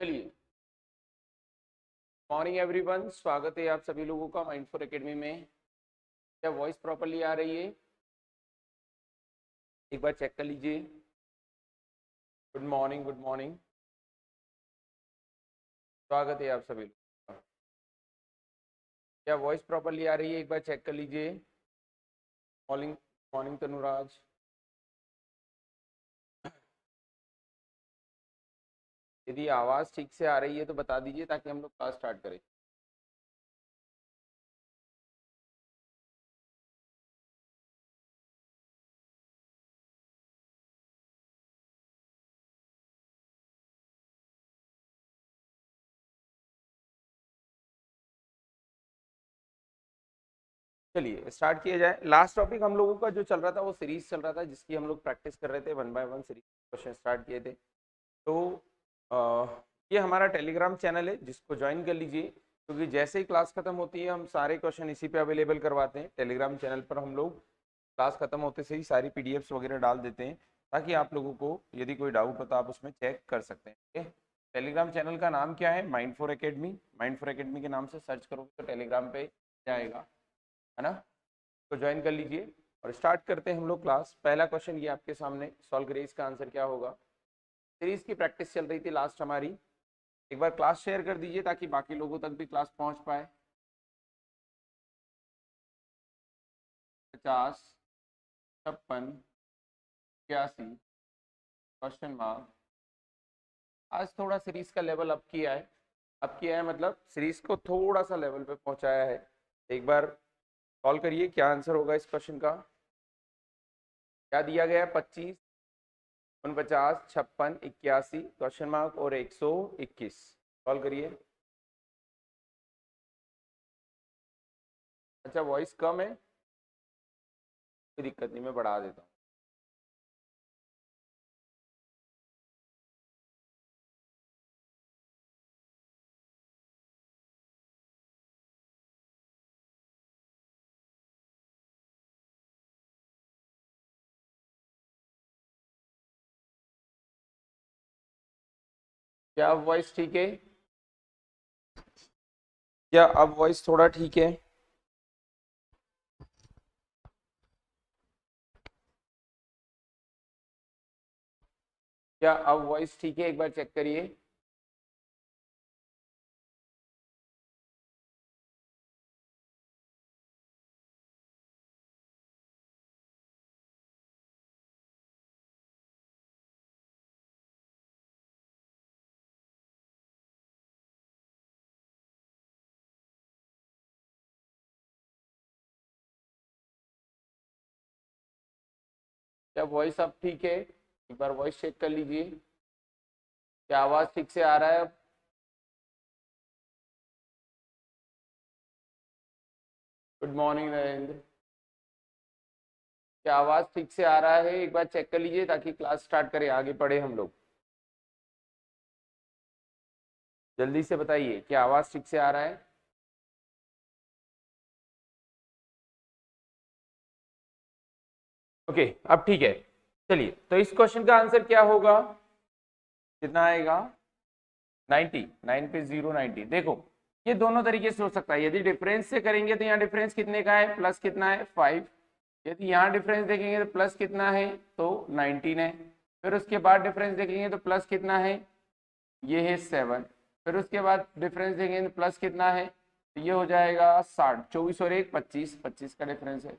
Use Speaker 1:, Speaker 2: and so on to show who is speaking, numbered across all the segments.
Speaker 1: चलिए, morning everyone, स्वागत है आप सभी लोगों का माइंडफुल एकेडमी में। क्या वॉइस प्रॉपर्ली आ रही है? एक बार चेक कर लीजिए। गुड मॉर्निंग, गुड मॉर्निंग, स्वागत है आप सभी लोगों का। क्या वॉइस प्रॉपर्ली आ रही है? एक बार चेक कर लीजिए। Morning morning Tanuraj. यदि आवाज़ ठीक से आ रही है तो बता दीजिए ताकि हम लोग क्लास स्टार्ट करें। चलिए स्टार्ट किया जाए। लास्ट टॉपिक हम लोगों का जो चल रहा था वो सीरीज चल रहा था, जिसकी हम लोग प्रैक्टिस कर रहे थे। 1 बाय 1 सीरीज क्वेश्चन स्टार्ट किए थे। तो ये हमारा टेलीग्राम चैनल है, जिसको ज्वाइन कर लीजिए, क्योंकि जैसे ही क्लास खत्म होती है हम सारे क्वेश्चन इसी पे अवेलेबल करवाते हैं। टेलीग्राम चैनल पर हम लोग क्लास खत्म होते से ही सारी पीडीएफ्स वगैरह डाल देते हैं, ताकि आप लोगों को यदि कोई डाउट हो तो आप उसमें चेक कर सकते हैं। ठीक है? टेलीग्राम चैनल का नाम क्या है? Mind for academy. Mind for academy के नाम से सर्च करोगे तो टेलीग्राम पे जाएगा, है ना? तो ज्वाइन कर लीजिए और स्टार्ट करते हैं हम लोग क्लास। पहला क्वेश्चन ये आपके सामने, सॉल्व करिए इसका आंसर क्या होगा। सीरीज की प्रैक्टिस चल रही थी लास्ट हमारी। एक बार क्लास शेयर कर दीजिए ताकि बाकी लोगों तक भी क्लास पहुंच पाए। 50, 56, 81, क्वेश्चन मार्क। आज थोड़ा सीरीज का लेवल अप किया है। अप किया है मतलब सीरीज को थोड़ा सा लेवल पे पहुंचाया है। एक बार कॉल करिए, क्या आंसर होगा इस क्वेश्चन का? क्या दिया गया है? 25, 49, 56, 81, क्वेश्चन मार्क और 121। कॉल करिए। अच्छा, वॉइस कम है, कोई दिक्कत नहीं, मैं बढ़ा देता हूँ। क्या अब वॉइस ठीक है? क्या अब वॉइस थोड़ा ठीक है? क्या अब वॉइस ठीक है? एक बार चेक करिए। क्या वॉइस अब ठीक है? एक बार वॉइस चेक कर लीजिए। क्या आवाज ठीक से आ रहा है अब? Good morning Narendra. क्या आवाज ठीक से आ रहा है? एक बार चेक कर लीजिए ताकि क्लास स्टार्ट करें, आगे बढ़े हम लोग। जल्दी से बताइए, क्या आवाज ठीक से आ रहा है? ओके, अब ठीक है। चलिए, तो इस क्वेश्चन का आंसर क्या होगा? कितना आएगा? 90। 9 पे 0, 90। देखो, ये दोनों तरीके से हो सकता है। यदि डिफरेंस से करेंगे तो यहाँ डिफरेंस कितने का है? प्लस कितना है? 5। यदि यहाँ डिफरेंस देखेंगे तो प्लस कितना है? तो 19 है। फिर उसके बाद डिफरेंस देखेंगे तो प्लस कितना है? ये है 7। फिर उसके बाद डिफरेंस देखेंगे तो प्लस कितना है? तो ये हो जाएगा 60। 24 और 1 25, 25 का डिफरेंस है।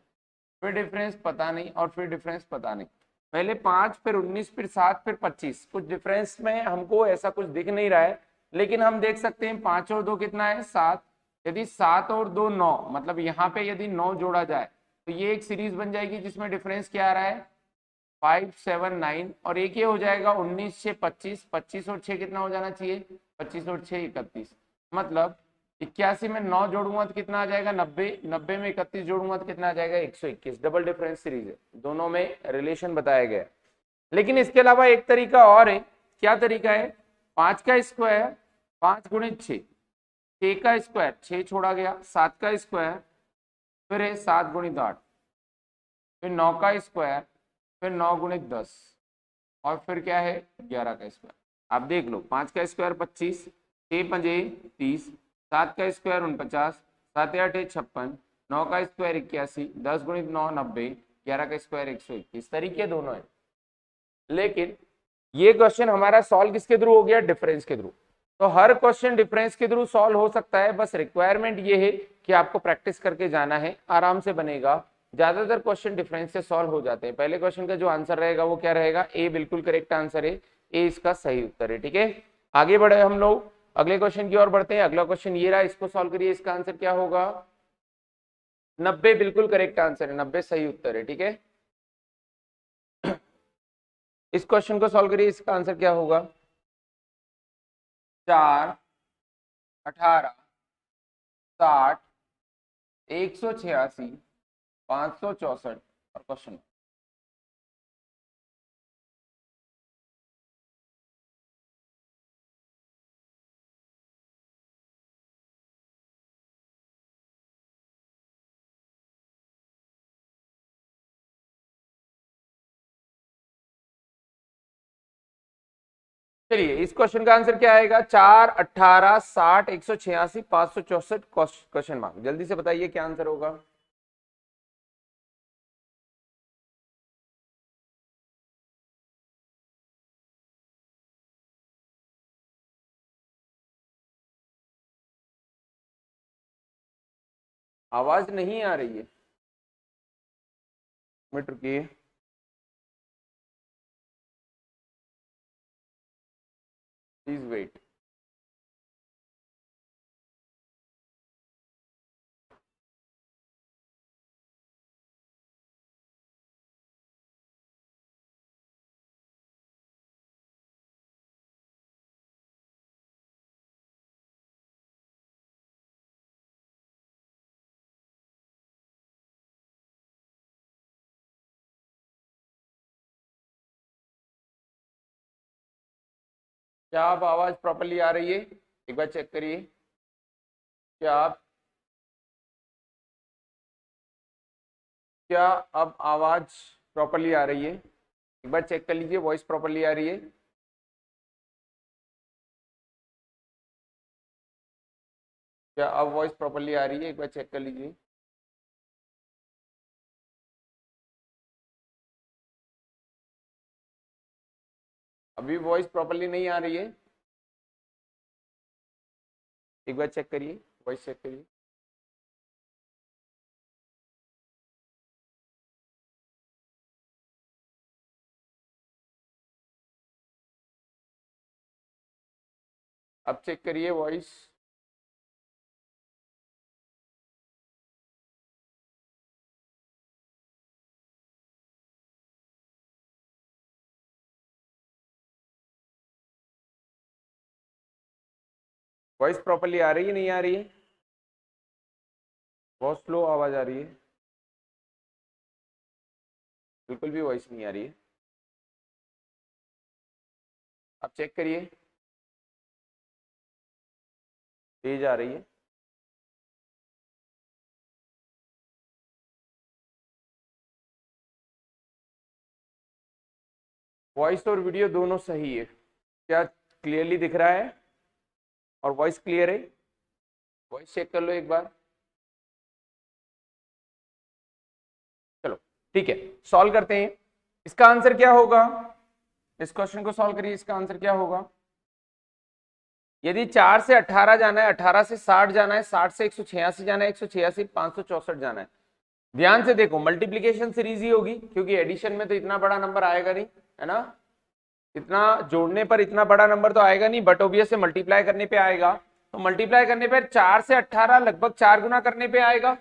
Speaker 1: फिर डिफरेंस पता नहीं, और फिर डिफरेंस पता नहीं। पहले 5, फिर 19, फिर 7, फिर 25। कुछ डिफरेंस में हमको ऐसा कुछ दिख नहीं रहा है, लेकिन हम देख सकते हैं 5 और 2 कितना है? 7। यदि 7 और 2 9, मतलब यहाँ पे यदि 9 जोड़ा जाए तो ये एक सीरीज बन जाएगी जिसमें डिफरेंस क्या आ रहा है? 5 7 9। और एक ये हो जाएगा 19 6 25। 25 और 6 कितना हो जाना चाहिए? 25 और 6 31। मतलब 81 में 9 जोड़ूंगा तो कितना आ जाएगा? 90। 90 में 31 जोड़ूंगा तो कितना आ जाएगा? 121। डबल डिफरेंस सीरीज है, दोनों में रिलेशन बताया गया है। लेकिन इसके अलावा एक तरीका और है। क्या तरीका है? 5 का स्क्वायर 5 गुणित 6, 6 का स्क्वायर 6 छोड़ा गया, 7 का स्क्वायर, फिर है 7 गुणित 8, फिर 9 का स्क्वायर, फिर 9 गुणित 10, और फिर क्या है? 11 का स्क्वायर। आप देख लो, 5 का स्क्वायर 25, 6 पंजे 30, 7 का स्क्वायर 49, 7 8 56, 9 का स्क्वायर 81, 10 गुणित 9 90, 11 का स्क्वायर 121। तरीके दोनों है, लेकिन ये क्वेश्चन हमारा सॉल्व किसके थ्रू हो गया? डिफरेंस के थ्रू। तो हर क्वेश्चन डिफरेंस के थ्रू सॉल्व हो सकता है, बस रिक्वायरमेंट ये है कि आपको प्रैक्टिस करके जाना है, आराम से बनेगा। ज्यादातर क्वेश्चन डिफरेंस से सॉल्व हो जाते हैं। पहले क्वेश्चन का जो आंसर रहेगा वो क्या रहेगा? ए बिल्कुल करेक्ट आंसर है, ए इसका सही उत्तर है। ठीक है, आगे बढ़े हम लोग, अगले क्वेश्चन की ओर बढ़ते हैं। अगला क्वेश्चन ये रहा, इसको सॉल्व करिए। इसका आंसर क्या होगा? 90 बिल्कुल करेक्ट आंसर है, 90 सही उत्तर है। ठीक है, इस क्वेश्चन को सॉल्व करिए। इसका आंसर क्या होगा? 4 18 60 186 564 और क्वेश्चन। चलिए, इस क्वेश्चन का आंसर क्या आएगा? 4 18 60 186 564 क्वेश्चन मार्क। जल्दी से बताइए क्या आंसर होगा। आवाज नहीं आ रही है, मिनट रुकिए। Please wait. क्या आप आवाज प्रॉपरली आ रही है? एक बार चेक करिए, क्या अब आवाज प्रॉपरली आ रही है? एक बार चेक कर लीजिए, वॉइस प्रॉपरली आ रही है? क्या अब वॉइस प्रॉपरली आ रही है? एक बार चेक कर लीजिए। अभी वॉइस प्रॉपरली नहीं आ रही है? एक बार चेक करिए, वॉइस चेक करिए। अब चेक करिए वॉइस। वॉइस प्रॉपरली आ रही है, नहीं आ रही है? बहुत स्लो आवाज आ रही है, बिल्कुल भी वॉइस नहीं आ रही है। आप चेक करिए, तेज आ रही है। वॉइस और वीडियो दोनों सही है, क्या क्लियरली दिख रहा है? और वॉइस क्लियर है? वॉइस चेक कर लो एक बार। चलो ठीक है, सॉल्व करते हैं। इसका आंसर क्या होगा? इस क्वेश्चन को सॉल्व करिए। इसका आंसर क्या होगा? यदि 4 से 18 जाना है, 18 से 60 जाना है, 60 से 186 जाना है, 186 564 जाना है। ध्यान से देखो, मल्टीप्लीकेशन सीरीज ही होगी, क्योंकि एडिशन में तो इतना बड़ा नंबर आएगा नहीं, है ना? इतना जोड़ने पर इतना बड़ा नंबर तो आएगा नहीं, बट ओबियस से मल्टीप्लाई करने पे आएगा। तो मल्टीप्लाई करने पर 4 से 18 लगभग 4 गुना करने पे आएगा,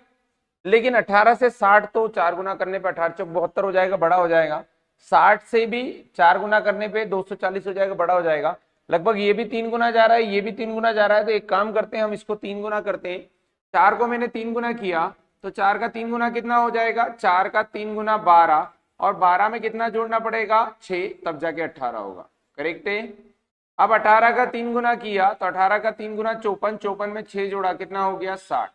Speaker 1: लेकिन 18 से 60 तो 4 गुना करने पे 18 चौक 72 हो जाएगा, बड़ा हो जाएगा। 60 से भी 4 गुना करने पे 240 हो जाएगा, बड़ा हो जाएगा। लगभग ये भी 3 गुना जा रहा है, ये भी 3 गुना जा रहा है। तो एक काम करते हैं, हम इसको 3 गुना करते हैं। 4 को मैंने 3 गुना किया, तो 4 का 3 गुना कितना हो जाएगा? 4 का 3 गुना 12, और 12 में कितना जोड़ना पड़ेगा? 6, तब जाके 18 होगा। करेक्ट है। अब 18 का 3 गुना किया, तो 18 का 3 गुना 54, 54 में 6 जोड़ा कितना हो गया? 60।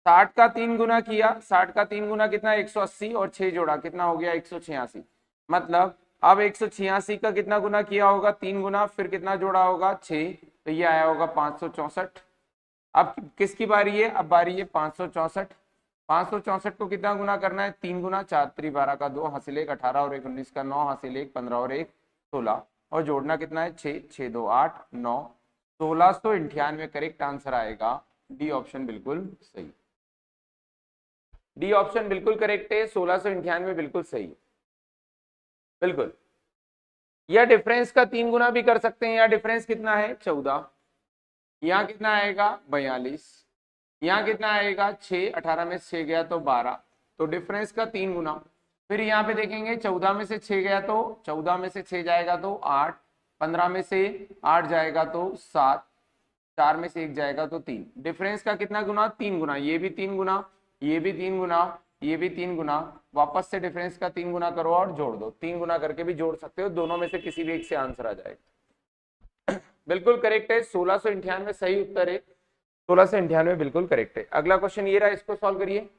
Speaker 1: 60 का 3 गुना किया, 60 का 3 गुना कितना? 180, और 6 जोड़ा कितना हो गया? 186। मतलब अब 186 का कितना गुना किया होगा, 3 गुना, फिर कितना जोड़ा होगा 6, तो ये आया होगा 564। अब किसकी बारी है, अब बारी है 564। 564 को कितना गुना करना है, 3 गुना, 4 3 12 का 2 हासिल 1 18 और 1 19 का 9 हासिल 1 15 और 1 16 और जोड़ना कितना है 6 6 2 8 9 1698 करेक्ट आंसर आएगा। डी ऑप्शन बिल्कुल सही, डी ऑप्शन बिल्कुल करेक्ट है, 1698 बिल्कुल सही, बिल्कुल। या डिफरेंस का 3 गुना भी कर सकते हैं, या डिफरेंस कितना है 14, यहाँ कितना आएगा 42, यहाँ कितना आएगा 6, 18 में 6 गया तो 12, तो डिफरेंस का 3 गुना। फिर यहाँ पे देखेंगे 14 में से 6 गया तो 14 में से 6 जाएगा तो 8, 15 में से 8 जाएगा तो 7, 4 में से 1 जाएगा तो 3, डिफरेंस का कितना गुना 3 गुना, ये भी 3 गुना, ये भी 3 गुना, ये भी 3 गुना, वापस से डिफरेंस का 3 गुना करो और जोड़ दो, 3 गुना करके भी जोड़ सकते हो, दोनों में से किसी भी एक से आंसर आ जाएगा। बिल्कुल करेक्ट है, 1698 सही उत्तर है, 1698 बिल्कुल करेक्ट है। अगला क्वेश्चन ये रहा, इसको सॉल्व करिए।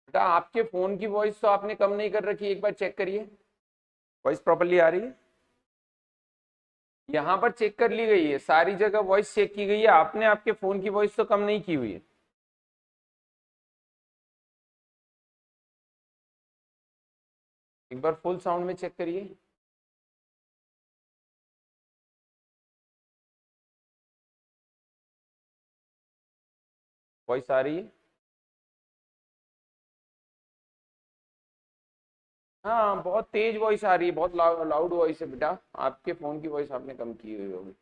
Speaker 1: बेटा आपके फोन की वॉइस तो आपने कम नहीं कर रखी, एक बार चेक करिए, वॉइस प्रॉपर्ली आ रही है, यहाँ पर चेक कर ली गई है, सारी जगह वॉइस चेक की गई है, आपने आपके फोन की वॉइस तो कम नहीं की हुई है। एक बार फुल साउंड में चेक करिए। वॉइस आ रही है, हाँ बहुत तेज वॉइस आ रही है, बहुत लाउड वॉइस है बेटा, आपके फोन की वॉइस आपने कम की हुई होगी।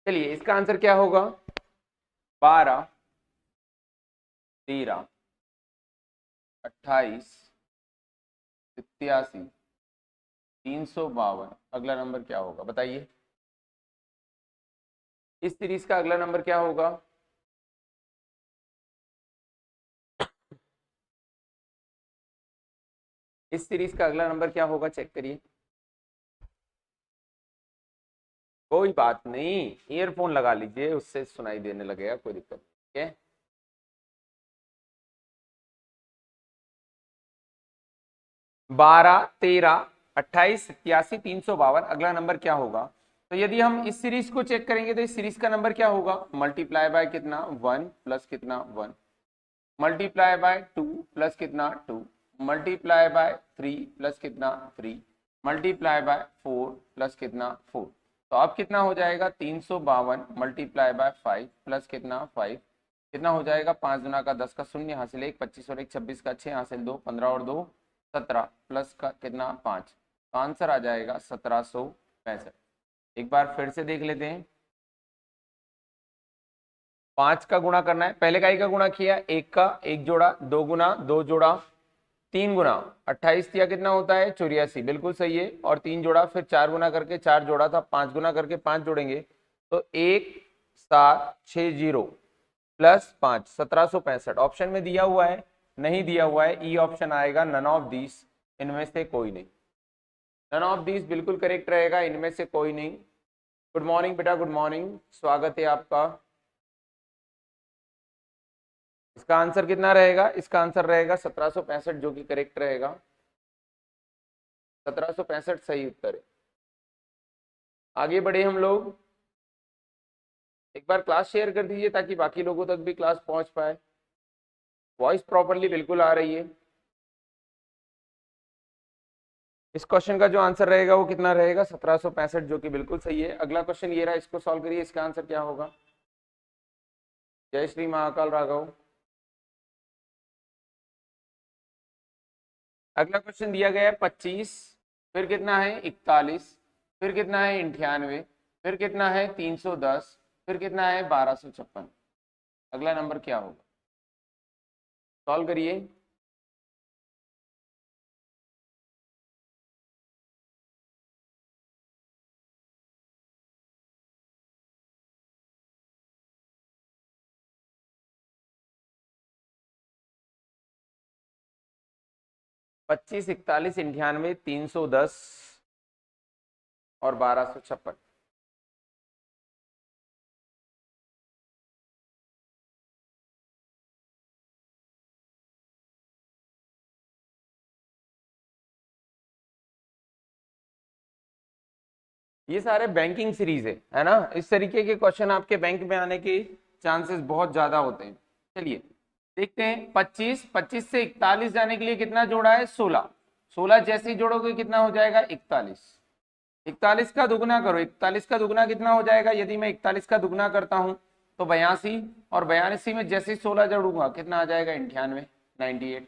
Speaker 1: चलिए इसका आंसर क्या होगा, 12 13 28 87 352, अगला नंबर क्या होगा बताइए, इस सीरीज का अगला नंबर क्या होगा। इस सीरीज का अगला नंबर क्या होगा चेक करिए। कोई बात नहीं, ईयरफोन लगा लीजिए, उससे सुनाई देने लगेगा, कोई दिक्कत नहीं है। 12 13 28 87 352, अगला नंबर क्या होगा। तो यदि हम इस सीरीज को चेक करेंगे तो इस सीरीज का नंबर क्या होगा, मल्टीप्लाई बाय कितना 1 प्लस कितना 1, मल्टीप्लाई बाय 2 प्लस कितना 2, मल्टीप्लाई बाय 3 प्लस कितना 3, मल्टीप्लाई बाय 4 प्लस कितना 4, तो अब कितना हो जाएगा 352 मल्टीप्लाई बाय 5 प्लस कितना 5, कितना हो जाएगा 5 गुना का 10 का शून्य हासिल 1 25 और 1 26 का 6 हासिल 2 15 और 2 17 प्लस का कितना 5, तो आंसर आ जाएगा 1765। एक बार फिर से देख लेते हैं, 5 का गुणा करना है, पहले का ही का गुणा किया, एक का एक जोड़ा, 2 गुना 2 जोड़ा, 3 गुना 28 या कितना होता है 84, बिल्कुल सही है, और 3 जोड़ा, फिर 4 गुना करके 4 जोड़ा था, 5 गुना करके 5 जोड़ेंगे तो 1760 प्लस 5 1765, ऑप्शन में दिया हुआ है नहीं दिया हुआ है, ई ऑप्शन आएगा, नन ऑफ दिस, इनमें से कोई नहीं, नन ऑफ दिस बिल्कुल करेक्ट रहेगा, इनमें से कोई नहीं। गुड मॉर्निंग बेटा, गुड मॉर्निंग, स्वागत है आपका। इसका आंसर कितना रहेगा, इसका आंसर रहेगा 1765 जो कि करेक्ट रहेगा, 1765 सही उत्तर है। आगे बढ़े हम लोग, एक बार क्लास शेयर कर दीजिए ताकि बाकी लोगों तक भी क्लास पहुंच पाए, वॉइस प्रॉपर्ली बिल्कुल आ रही है। इस क्वेश्चन का जो आंसर रहेगा वो कितना रहेगा 1765 जो कि बिल्कुल सही है। अगला क्वेश्चन ये रहा, इसको सॉल्व करिए, इसका आंसर क्या होगा। जय श्री महाकाल राघव। अगला क्वेश्चन दिया गया है 25, फिर कितना है 41, फिर कितना है 98, फिर कितना है 310, फिर कितना है 1256, अगला नंबर क्या होगा, सॉल्व करिए। 25, 41, 98, 310 और 1256। ये सारे बैंकिंग सीरीज है ना। इस तरीके के क्वेश्चन आपके बैंक में आने के चांसेस बहुत ज्यादा होते हैं। चलिए देखते हैं। 25 से 41 जाने के लिए कितना जोड़ा है? 16। 16 जैसे ही जोड़ोगे कितना हो जाएगा? 41। 41 का दुगना करो। 41 का दुगना कितना हो जाएगा? यदि मैं 41 का दुगना करता हूं तो 82, और 82 में जैसे ही 16 जोड़ूंगा कितना आ जाएगा? 98, 98।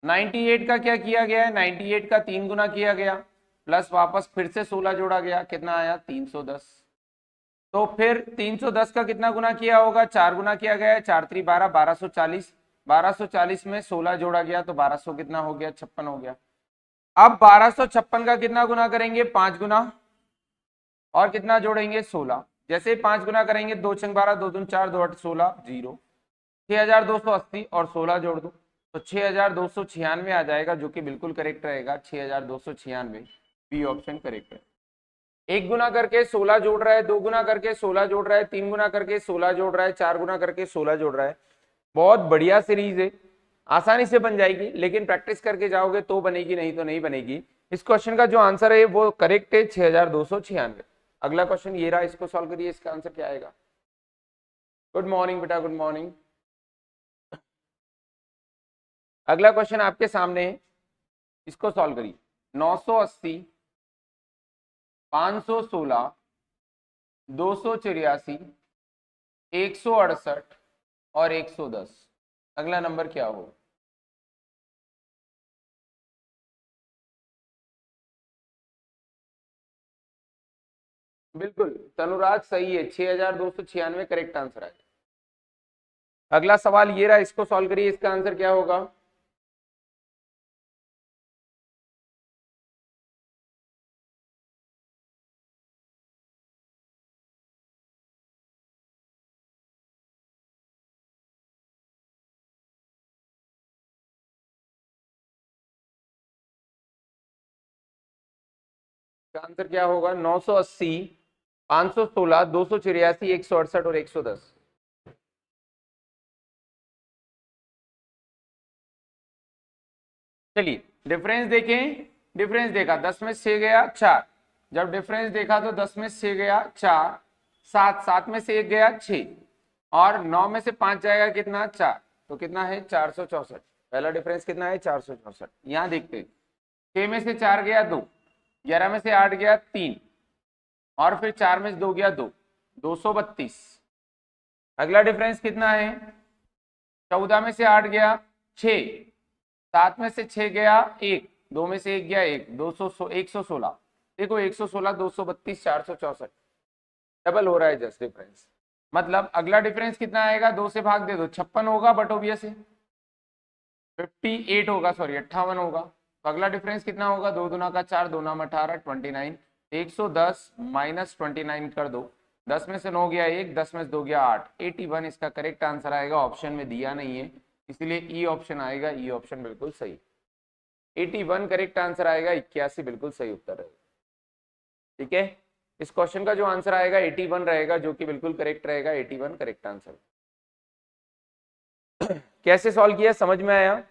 Speaker 1: 98 का क्या किया गया है? 98 का 3 गुना किया गया, प्लस वापस फिर से 16 जोड़ा गया, कितना आया? 310। तो फिर 310 का कितना गुना किया होगा? 4 गुना किया गया है। 4 3 12, 1240। 1240 में 16 जोड़ा गया तो 1200 कितना हो गया? 56 हो गया। अब 1256 का कितना गुना करेंगे? 5 गुना, और कितना जोड़ेंगे? 16। जैसे 5 गुना करेंगे, 2 छंग 12, 2 दूनी 4, 2 8 16, 0। 6280 और 16 जोड़ दो तो 6296 आ जाएगा, जो कि बिल्कुल करेक्ट रहेगा। 6296, बी ऑप्शन करेक्ट है। एक गुना करके 16 जोड़ रहा है, 2 गुना करके 16 जोड़ रहा है, 3 गुना करके 16 जोड़ रहा है, 4 गुना करके 16 जोड़ रहा है। बहुत बढ़िया सीरीज है, आसानी से बन जाएगी, लेकिन प्रैक्टिस करके जाओगे तो बनेगी, नहीं तो नहीं बनेगी। इस क्वेश्चन का जो आंसर है वो करेक्ट है, 6296। अगला क्वेश्चन ये रहा, इसको सॉल्व करिए। इसका आंसर क्या आएगा? गुड मॉर्निंग बेटा, गुड मॉर्निंग। अगला क्वेश्चन आपके सामने है, इसको सॉल्व करिए। 980, 516, 284, 168 और 110, अगला नंबर क्या हो? बिल्कुल तनुराज सही है, 6296 करेक्ट आंसर है। अगला सवाल ये रहा, इसको सॉल्व करिए। इसका आंसर क्या होगा? इसका आंसर क्या होगा? 980, 516, 284, 168 और 110। चलिए डिफरेंस देखें। डिफरेंस देखा, 10 में 6 गया 4। जब डिफरेंस देखा तो 10 में 6 गया 4, 7, 7 में से 1 गया 6, और 9 में से 5 जाएगा कितना? 4। तो कितना है? 464। पहला डिफरेंस कितना है? 464। यहां देखते हैं, 6 में से 4 गया 2, 11 में से 8 गया 3, और फिर 4 में से 2 गया 2, 232। अगला डिफरेंस कितना है? 14 में से 8 गया 6, 7 में से 6 गया 1, 2 में से 1 गया 1, 116। देखो 116, 232, 464, डबल हो रहा है जस्ट डिफरेंस। मतलब अगला डिफरेंस कितना आएगा? 2 से भाग दे दो, 56 होगा, बट ऑब्वियस है 58 होगा, सॉरी 58 होगा। तो अगला डिफरेंस कितना होगा? 2 दूना का 4, 2 नाम 18, 29। 110 माइनस 29 कर दो, 10 में से 9 गया 1, 10 में से 2 गया 8, 81 इसका करेक्ट आंसर आएगा। ऑप्शन में दिया नहीं है, इसलिए ई ऑप्शन आएगा। ई ऑप्शन बिल्कुल सही, 81 करेक्ट आंसर आएगा। 81 बिल्कुल सही उत्तर है। ठीक है, इस क्वेश्चन का जो आंसर आएगा 81 रहेगा, जो कि बिल्कुल करेक्ट रहेगा। 81 करेक्ट आंसर। कैसे सॉल्व किया, समझ में आया?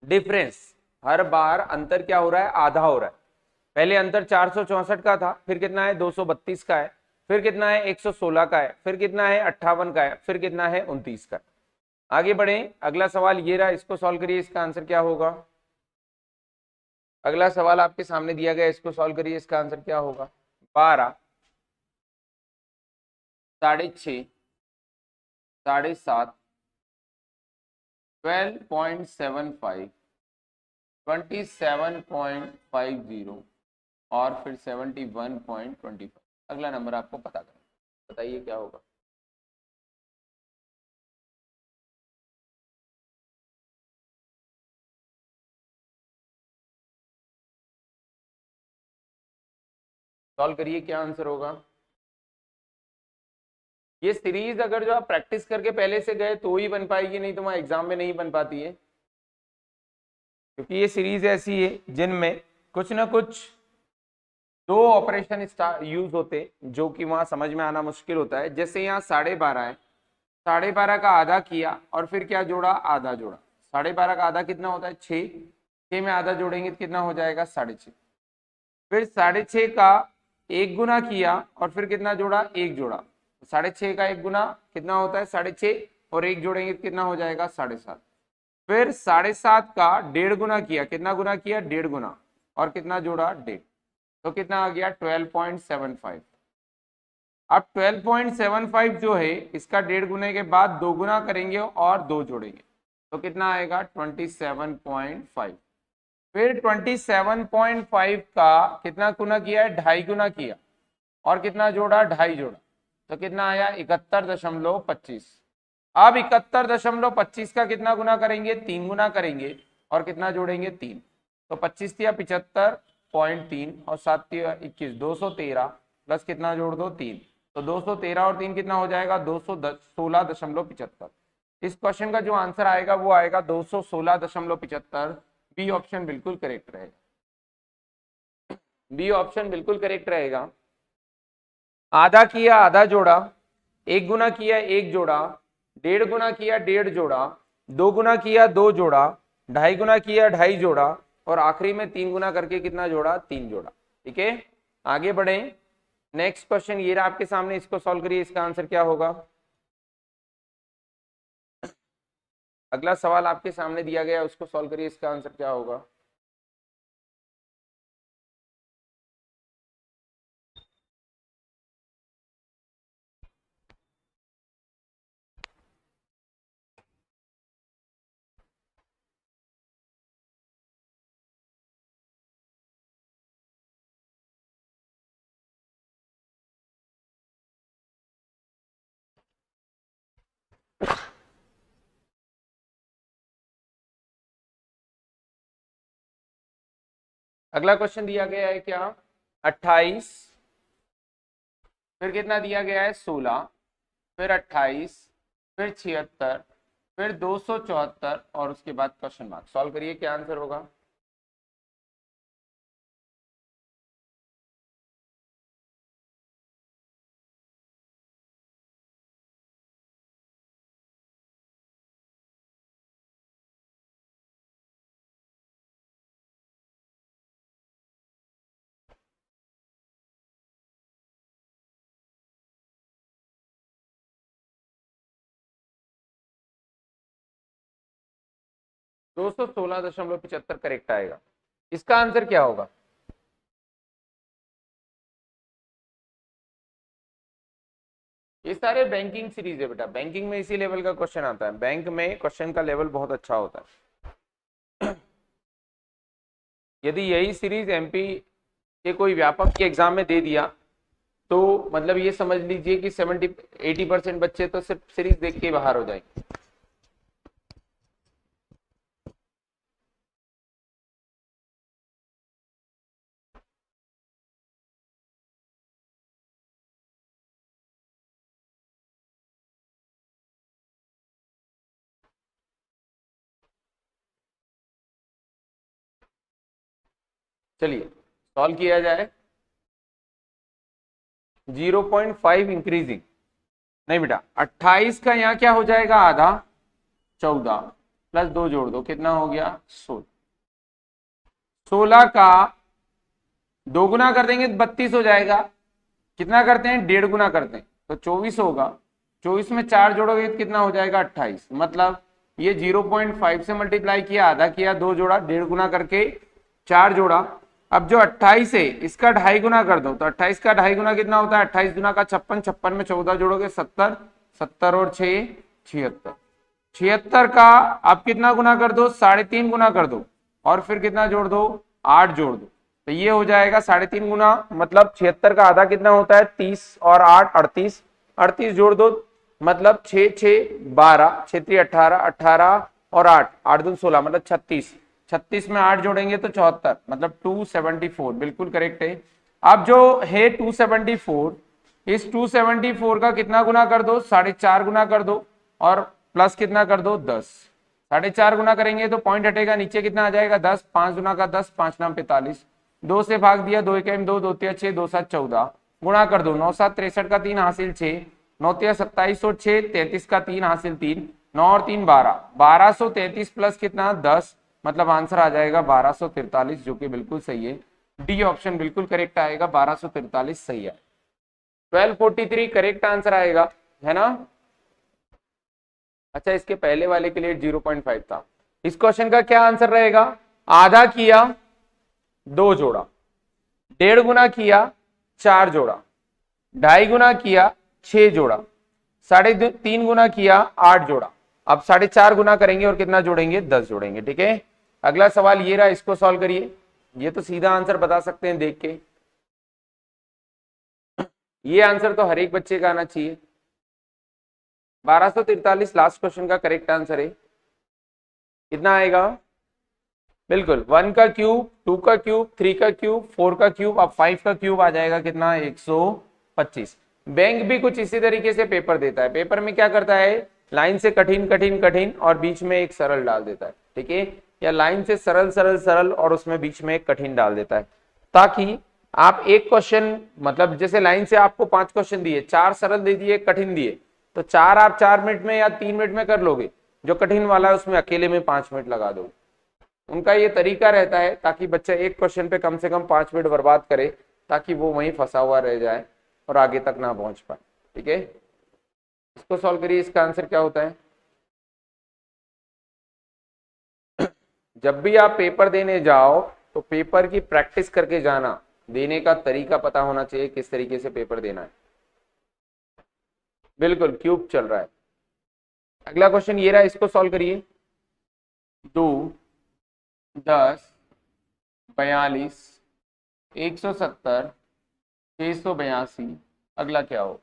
Speaker 1: डिफरेंस, हर बार अंतर क्या हो रहा है? आधा हो रहा है। पहले अंतर 464 का था, फिर कितना है? 232 का है, फिर कितना है? 116 का है, फिर कितना है? 58 का है, फिर कितना है? 29 का। आगे बढ़े, अगला सवाल ये रहा, इसको सॉल्व करिए। इसका आंसर क्या होगा? अगला सवाल आपके सामने दिया गया, इसको सॉल्व करिए। इसका आंसर क्या होगा? 12, 6.5, 7.5, 12.75, 27.50 और फिर 71.25। अगला नंबर आपको पता करना, बताइए क्या होगा? सॉल्व करिए, क्या आंसर होगा? ये सीरीज अगर जो आप प्रैक्टिस करके पहले से गए तो ही बन पाएगी, नहीं तो वहां एग्जाम में नहीं बन पाती है। क्योंकि ये सीरीज ऐसी है जिनमें कुछ ना कुछ दो ऑपरेशन यूज होते जो कि वहां समझ में आना मुश्किल होता है। जैसे यहाँ 12:30 है, 12:30 का आधा किया और फिर क्या जोड़ा, आधा जोड़ा। 12:30 का आधा कितना होता है, 6, 6 में आधा जोड़ेंगे तो कितना हो जाएगा, 6.5। फिर 6.5 का 1 गुना किया और फिर कितना जोड़ा, 1 जोड़ा। 6.5 का 1 गुना कितना होता है, 6.5, और 1 जोड़ेंगे तो कितना हो जाएगा, 7.5। फिर 7.5 का 1.5 गुना किया, कितना गुना किया, 1.5 गुना, और कितना जोड़ा, 1.5, तो कितना आ गया, 12.75। अब 12.75 जो है इसका 1.5 गुने के बाद 2 गुना करेंगे और 2 जोड़ेंगे तो कितना आएगा, 27.5। फिर 27.5 का कितना गुना किया है, 2.5 गुना किया और कितना जोड़ा, 2.5 जोड़ा, तो कितना आया, 71.25। अब 71.25 का कितना गुना करेंगे, 3 गुना करेंगे और कितना जोड़ेंगे, 3, तो 25 या 75.3 और 7 21, 213 प्लस कितना जोड़ दो, 3, तो 213 और 3 कितना हो जाएगा, 216.75। इस क्वेश्चन का जो आंसर आएगा वो आएगा 216.75। बी ऑप्शन बिल्कुल करेक्ट रहेगा, बी ऑप्शन बिल्कुल करेक्ट रहेगा। आधा किया, आधा जोड़ा, 1 गुना किया, 1 जोड़ा, 1.5 गुना किया, 1.5 जोड़ा, 2 गुना किया, 2 जोड़ा, 2.5 गुना किया, 2.5 जोड़ा, और आखिरी में 3 गुना करके कितना जोड़ा, 3 जोड़ा। ठीक है, आगे बढ़े। नेक्स्ट क्वेश्चन ये रहा आपके सामने, इसको सॉल्व करिए, इसका आंसर क्या होगा। अगला सवाल आपके सामने दिया गया है, उसको सॉल्व करिए, इसका आंसर क्या होगा। अगला क्वेश्चन दिया गया है क्या, 28, फिर कितना दिया गया है, 16, फिर 28, फिर 76, फिर 274 और उसके बाद क्वेश्चन मार्क। सॉल्व करिए, क्या आंसर होगा। दो सौ 216.75 करेक्ट आएगा। इसका आंसर क्या होगा। ये सारे बैंकिंग सीरीज है बेटा, बैंकिंग में इसी लेवल का क्वेश्चन आता है, बैंक में क्वेश्चन का लेवल बहुत अच्छा होता है। यदि यही सीरीज एमपी के कोई व्यापक के एग्जाम में दे दिया तो मतलब ये समझ लीजिए कि 70-80% बच्चे तो सिर्फ सीरीज देख के बाहर हो जाएंगे। चलिए सॉल्व किया जाए। 0.5 इंक्रीजिंग, नहीं बेटा 28 का यहाँ क्या हो जाएगा, आधा, 14 प्लस 2 जोड़ दो, कितना हो गया, 16। 16 का 2 गुना कर देंगे तो 32 हो जाएगा, कितना करते हैं, 1.5 गुना करते हैं तो 24 होगा। 24 में 4 जोड़ोगे तो कितना हो जाएगा, 28। मतलब ये 0.5 से मल्टीप्लाई किया, आधा किया, 2 जोड़ा, 1.5 गुना करके 4 जोड़ा। अब जो 28 है इसका 2.5 गुना कर दो, तो 28 का 2.5 गुना कितना होता है, 28 गुना का 56, 56 में 14 जोड़ोगे 70, 70 और 6 76, 76 का अब कितना गुना कर दो, 3.5 गुना कर दो और फिर कितना जोड़ दो, 8 जोड़ दो, तो ये हो जाएगा 3.5 गुना, मतलब 76 का आधा कितना होता है, 30 और 8 38, 38 जोड़ दो, मतलब 6 6 12, 6 3 18, 18 और 8 8 दूनी 16, मतलब 36, 36 में 8 जोड़ेंगे तो 74, मतलब 274 बिल्कुल करेक्ट है। अब जो है 274, इस 274 का कितना गुना कर दो, 4.5 गुना कर दो और प्लस कितना कर दो, 10, 4.5 गुना करेंगे तो पॉइंट हटेगा, नीचे कितना आ जाएगा 10, 5 गुना का 10, 5 नाम 45, 2 से भाग दिया, 2 एकम 2, 2 तिया 6, 2 7 14, गुणा कर दो, 9 7 63 का 3 हासिल 6, 9 तिया 27 और 6 33 का 3 हासिल 3, 9 और 3 12, 1233 प्लस कितना 10, मतलब आंसर आ जाएगा 1243, जो कि बिल्कुल सही है। डी ऑप्शन बिल्कुल करेक्ट आएगा, 1243 सही है। 1243 करेक्ट आंसर आएगा, है ना। अच्छा, इसके पहले वाले के लिए 0.5 था। इस क्वेश्चन का क्या आंसर रहेगा? आधा किया 2 जोड़ा, 1.5 गुना किया 4 जोड़ा, 2.5 गुना किया 6 जोड़ा, 3.5 गुना किया 8 जोड़ा। अब 4.5 गुना करेंगे और कितना जोड़ेंगे? 10 जोड़ेंगे। ठीक है, अगला सवाल ये रहा, इसको सॉल्व करिए। ये तो सीधा आंसर बता सकते हैं देख के, ये आंसर तो हर एक बच्चे का आना चाहिए। 1243 लास्ट क्वेश्चन का करेक्ट आंसर है। कितना आएगा? बिल्कुल 1 का क्यूब, 2 का क्यूब, 3 का क्यूब, 4 का क्यूब, अब 5 का क्यूब आ जाएगा कितना? 125। बैंक भी कुछ इसी तरीके से पेपर देता है। पेपर में क्या करता है? लाइन से कठिन कठिन कठिन और बीच में एक सरल डाल देता है। ठीक है, या लाइन से सरल सरल सरल और उसमें बीच में एक कठिन डाल देता है, ताकि आप एक क्वेश्चन, मतलब जैसे लाइन से आपको 5 क्वेश्चन दिए, 4 सरल दे दिए, कठिन दिए, तो 4 आप 4 मिनट में या 3 मिनट में कर लोगे, जो कठिन वाला है उसमें अकेले में 5 मिनट लगा दो। उनका ये तरीका रहता है ताकि बच्चा एक क्वेश्चन पे कम से कम 5 मिनट बर्बाद करे, ताकि वो वहीं फंसा हुआ रह जाए और आगे तक ना पहुंच पाए। ठीक है, इसको सॉल्व करिए। इसका आंसर क्या होता है? जब भी आप पेपर देने जाओ तो पेपर की प्रैक्टिस करके जाना, देने का तरीका पता होना चाहिए, किस तरीके से पेपर देना है। बिल्कुल क्यूब चल रहा है। अगला क्वेश्चन ये रहा, इसको सॉल्व करिए। 2 10 42 170 682, अगला क्या हो?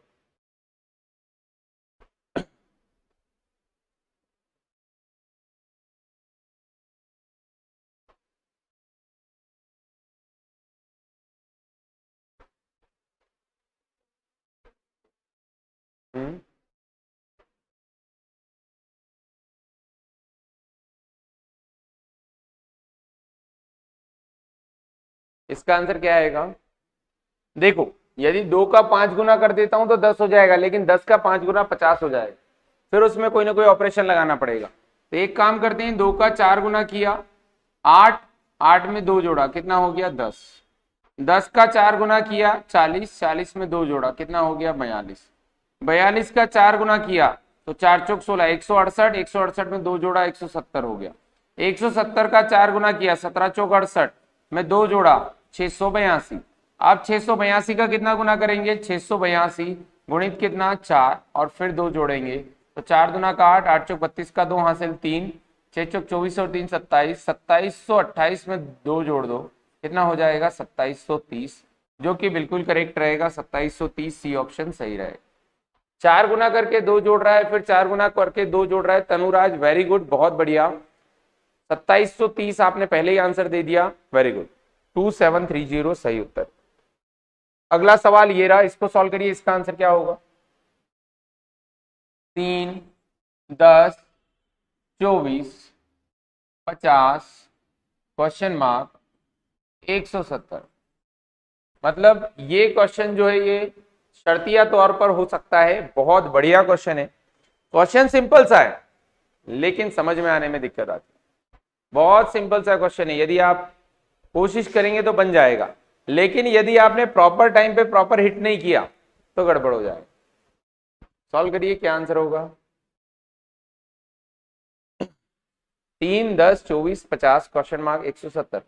Speaker 1: इसका आंसर क्या आएगा? देखो, यदि 2 का 5 गुना कर देता हूं तो 10 हो जाएगा, लेकिन 10 का 5 गुना 50 हो जाएगा, फिर उसमें कोई ना कोई ऑपरेशन लगाना पड़ेगा। तो एक काम करते हैं, 2 का 4 गुना किया 8, 8 में 2 जोड़ा, कितना हो गया? 10। 10 का 4 गुना किया 40, 40 में 2 जोड़ा, कितना हो गया? 42। 42 का 4 गुना किया तो 4 चौक 16, 168, 168 में 2 जोड़ा, 170 हो गया। 170 का 4 गुना किया 17 चौक 68 में 2 जोड़ा, 682। आप 682 का कितना गुना करेंगे? 682 गुणित कितना? 4, और फिर 2 जोड़ेंगे तो 4 दूना का 8, 8 चौक 32 का 2 हासिल 3, 6 चौक 24 और 3 27, 2728 में 2 जोड़ दो, कितना हो जाएगा? 2730, जो कि बिल्कुल करेक्ट रहेगा। 2730 सी ऑप्शन सही रहेगा। 4 गुना करके 2 जोड़ रहा है, फिर 4 गुना करके 2 जोड़ रहा है। तनुराज वेरी गुड, बहुत बढ़िया। 2730 आपने पहले ही आंसर दे दिया, वेरी गुड। 2730 सही उत्तर। अगला सवाल ये रहा, इसको सॉल्व करिए। इसका आंसर क्या होगा? 3 10 24 50 क्वेश्चन मार्क 170। मतलब ये क्वेश्चन जो है ये शर्तिया तौर पर हो सकता है। बहुत बढ़िया क्वेश्चन है। क्वेश्चन सिंपल सा है, लेकिन समझ में आने में दिक्कत आती है। बहुत सिंपल सा क्वेश्चन है, यदि आप कोशिश करेंगे तो बन जाएगा, लेकिन यदि आपने प्रॉपर टाइम पे प्रॉपर हिट नहीं किया तो गड़बड़ हो जाएगा। सॉल्व करिए, क्या आंसर होगा? 3 10 24 50 क्वेश्चन मार्क 170।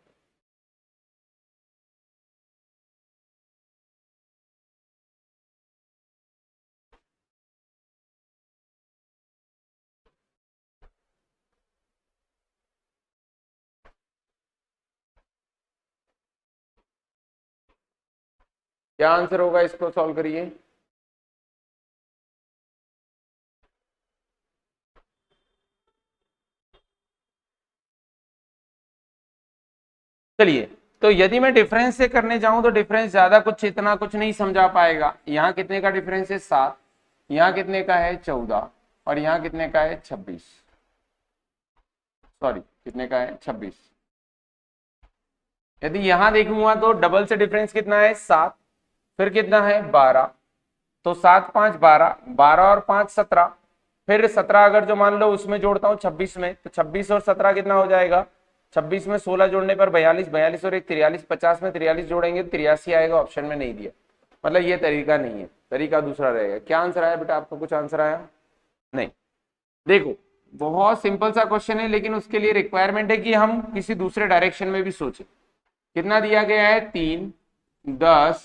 Speaker 1: क्या आंसर होगा? इसको सॉल्व करिए। चलिए, तो यदि मैं डिफरेंस से करने जाऊं तो डिफरेंस ज्यादा कुछ इतना कुछ नहीं समझा पाएगा। यहाँ कितने का डिफरेंस है? 7, यहाँ कितने का है? 14, और यहाँ कितने का है? 26। सॉरी कितने का है 26। यदि यहां देखूंगा तो डबल से डिफरेंस कितना है 7, फिर कितना है 12, तो 7 5 12, 12 और 5 17, फिर 17 अगर जो मान लो उसमें जोड़ता हूँ 26 में, तो 26 और 17 कितना हो जाएगा, 26 में 16 जोड़ने पर 42, 42 और एक 43, 50 में 43 जोड़ेंगे 83 आएगा, ऑप्शन में नहीं दिया। मतलब ये तरीका नहीं है, तरीका दूसरा रहेगा। क्या आंसर आया बेटा, आपको कुछ आंसर आया नहीं? देखो बहुत सिंपल सा क्वेश्चन है, लेकिन उसके लिए रिक्वायरमेंट है कि हम किसी दूसरे डायरेक्शन में भी सोचें। कितना दिया गया है 3, 10,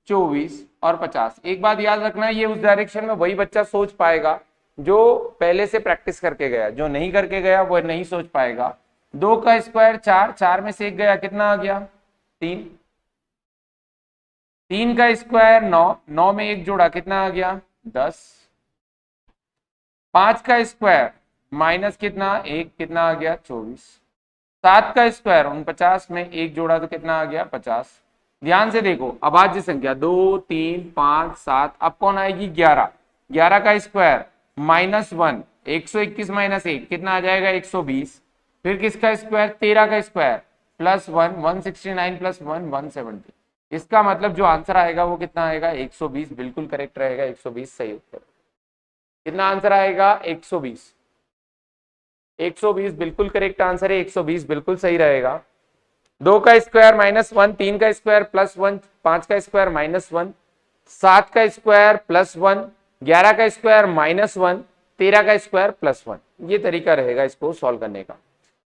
Speaker 1: 24 और 50। एक बात याद रखना है, ये उस डायरेक्शन में वही बच्चा सोच पाएगा जो पहले से प्रैक्टिस करके गया, जो नहीं करके गया वो नहीं सोच पाएगा। 2 का स्क्वायर 4, 4 में से 1 गया, कितना आ गया 3, 3 का स्क्वायर 9, 9 में 1 जोड़ा कितना आ गया 10, 5 का स्क्वायर माइनस कितना 1, कितना आ गया 24, 7 का स्क्वायर 49 में 1 जोड़ा तो कितना आ गया 50। ध्यान से देखो, अभाज्य संख्या 2 3 5 7, अब कौन आएगी 11, 11 का स्क्वायर -1, 121 माइनस 1 कितना आ जाएगा 120, फिर किसका स्क्वायर 13 का स्क्वायर +1, 169 +1 170। इसका मतलब जो आंसर आएगा वो कितना आएगा 120, बिल्कुल करेक्ट रहेगा, 120 सही उत्तर। कितना आंसर आएगा 120, 120 बिल्कुल करेक्ट आंसर है, 120 बिल्कुल सही रहेगा। 2 का स्क्वायर -1, 3 का स्क्वायर +1, 5 का स्क्वायर -1, 7 का स्क्वायर +1, 11 का स्क्वायर -1, 13 का स्क्वायर +1। ये तरीका रहेगा इसको सॉल्व करने का।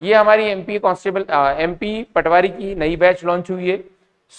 Speaker 1: ये हमारी एमपी कांस्टेबल एमपी पटवारी की नई बैच लॉन्च हुई है।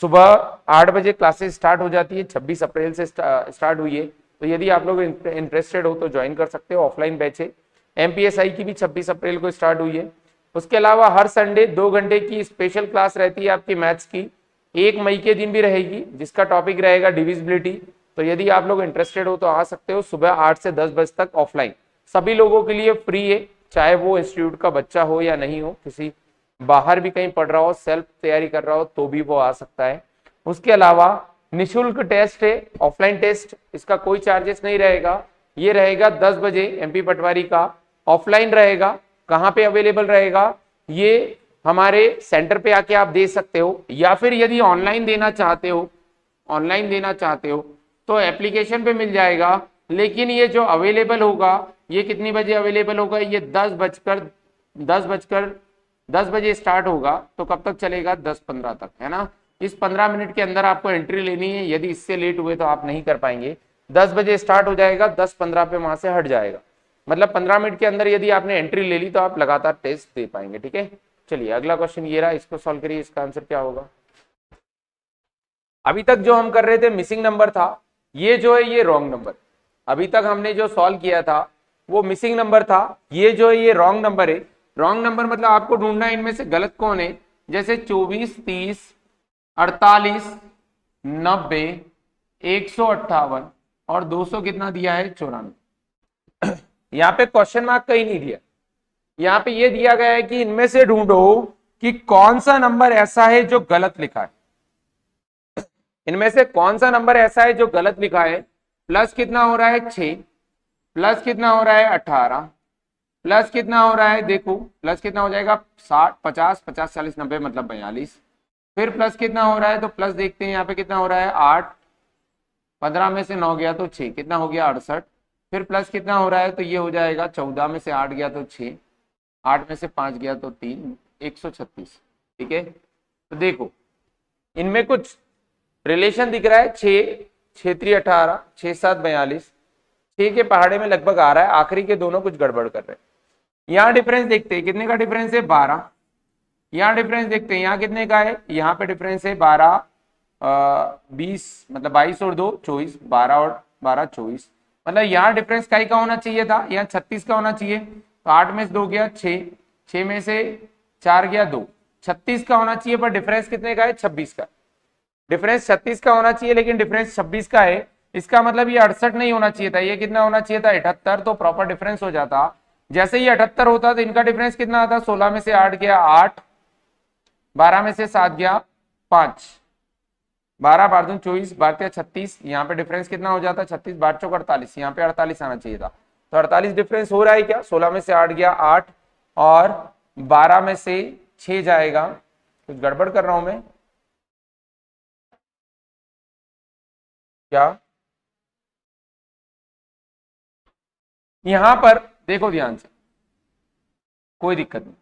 Speaker 1: सुबह 8 बजे क्लासेस स्टार्ट हो जाती है, 26 अप्रैल से स्टार्ट हुई है। तो यदि आप लोग इंटरेस्टेड हो तो ज्वाइन कर सकते हो, ऑफलाइन बैच है। एमपीएसआई की भी 26 अप्रैल को स्टार्ट हुई है। उसके अलावा हर संडे 2 घंटे की स्पेशल क्लास रहती है आपकी मैथ्स की, 1 मई के दिन भी रहेगी, जिसका टॉपिक रहेगा डिविजिबिलिटी। तो यदि आप लोग इंटरेस्टेड हो तो आ सकते हो, सुबह 8 से 10 बजे तक ऑफलाइन, सभी लोगों के लिए फ्री है, चाहे वो इंस्टीट्यूट का बच्चा हो या नहीं हो, किसी बाहर भी कहीं पढ़ रहा हो, सेल्फ तैयारी कर रहा हो तो भी वो आ सकता है। उसके अलावा निःशुल्क टेस्ट है, ऑफलाइन टेस्ट, इसका कोई चार्जेस नहीं रहेगा। ये रहेगा 10 बजे एमपी पटवारी का, ऑफलाइन रहेगा। कहाँ पे अवेलेबल रहेगा, ये हमारे सेंटर पे आके आप दे सकते हो, या फिर यदि ऑनलाइन देना चाहते हो, ऑनलाइन देना चाहते हो तो एप्लीकेशन पे मिल जाएगा। लेकिन ये जो अवेलेबल होगा ये कितनी बजे अवेलेबल होगा, ये 10 बजे स्टार्ट होगा, तो कब तक चलेगा 10:15 तक, है ना। इस 15 मिनट के अंदर आपको एंट्री लेनी है, यदि इससे लेट हुए तो आप नहीं कर पाएंगे। 10 बजे स्टार्ट हो जाएगा, 10:15 पे वहां से हट जाएगा, मतलब 15 मिनट के अंदर यदि आपने एंट्री ले ली तो आप लगातार टेस्ट दे पाएंगे, ठीक है। चलिए अगला क्वेश्चन ये रहा, इसको सॉल्व करिए, इसका आंसर क्या होगा। अभी तक जो हम कर रहे थे मिसिंग नंबर था, ये जो है ये रॉन्ग नंबर, अभी तक हमने जो सॉल्व किया था वो मिसिंग नंबर था, ये जो है ये रॉन्ग नंबर है। रॉन्ग नंबर मतलब आपको ढूंढना है इनमें से गलत कौन है। जैसे 24, 30, 48, 90, 158 और 200 कितना दिया है 94। यहाँ पे क्वेश्चन मार्क कहीं नहीं दिया, यहाँ पे ये दिया गया है कि इनमें से ढूंढो कि कौन सा नंबर ऐसा है जो गलत लिखा है। इनमें से कौन सा नंबर ऐसा है जो गलत लिखा है। प्लस कितना हो रहा है 6, प्लस कितना हो रहा है 18, प्लस कितना हो रहा है, देखो प्लस कितना हो जाएगा 60, 50, 50, 40, 90 मतलब 42, फिर प्लस कितना हो रहा है, तो प्लस देखते हैं यहाँ पे कितना हो रहा है 8, 15 में से 9 गया तो 6, कितना हो गया 68, फिर प्लस कितना हो रहा है, तो ये हो जाएगा 14 में से 8 गया तो 6, 8 में से 5 गया तो 3, 136, ठीक है। तो देखो इनमें कुछ रिलेशन दिख रहा है, 6, 6 3 18, 6 7 42, 6 के पहाड़े में लगभग आ रहा है, आखिरी के दोनों कुछ गड़बड़ कर रहे हैं। यहाँ डिफरेंस देखते हैं, कितने का डिफरेंस है 12, यहाँ डिफरेंस देखते हैं यहाँ कितने का है, यहाँ पे डिफरेंस है 12, 20 मतलब 22 और 2 24, 12 और 12 24, मतलब यहाँ डिफरेंस का ही का होना चाहिए था, यहाँ 36 का होना चाहिए। तो 8 में से 2 गया 6, 6 में से 4 गया 2, 36 का होना चाहिए, पर डिफरेंस कितने का है 26 का। डिफरेंस 36 का होना चाहिए लेकिन डिफरेंस 26 का है, इसका मतलब ये 68 नहीं होना चाहिए था, ये कितना होना चाहिए था 78, तो प्रॉपर डिफरेंस हो जाता। जैसे ही 78 होता तो इनका डिफरेंस कितना आता, 16 में से 8 गया 8, 12 में से 7 गया 5, 12 बार 2 24, 12 36, यहाँ पे डिफरेंस कितना हो जाता 36, 12 चौक 48, यहाँ पे 48 आना चाहिए था। तो 48 डिफरेंस हो रहा है क्या, 16 में से 8 गया 8 और 12 में से 6 जाएगा, कुछ गड़बड़ कर रहा हूं मैं क्या? यहां पर देखो ध्यान से, कोई दिक्कत नहीं।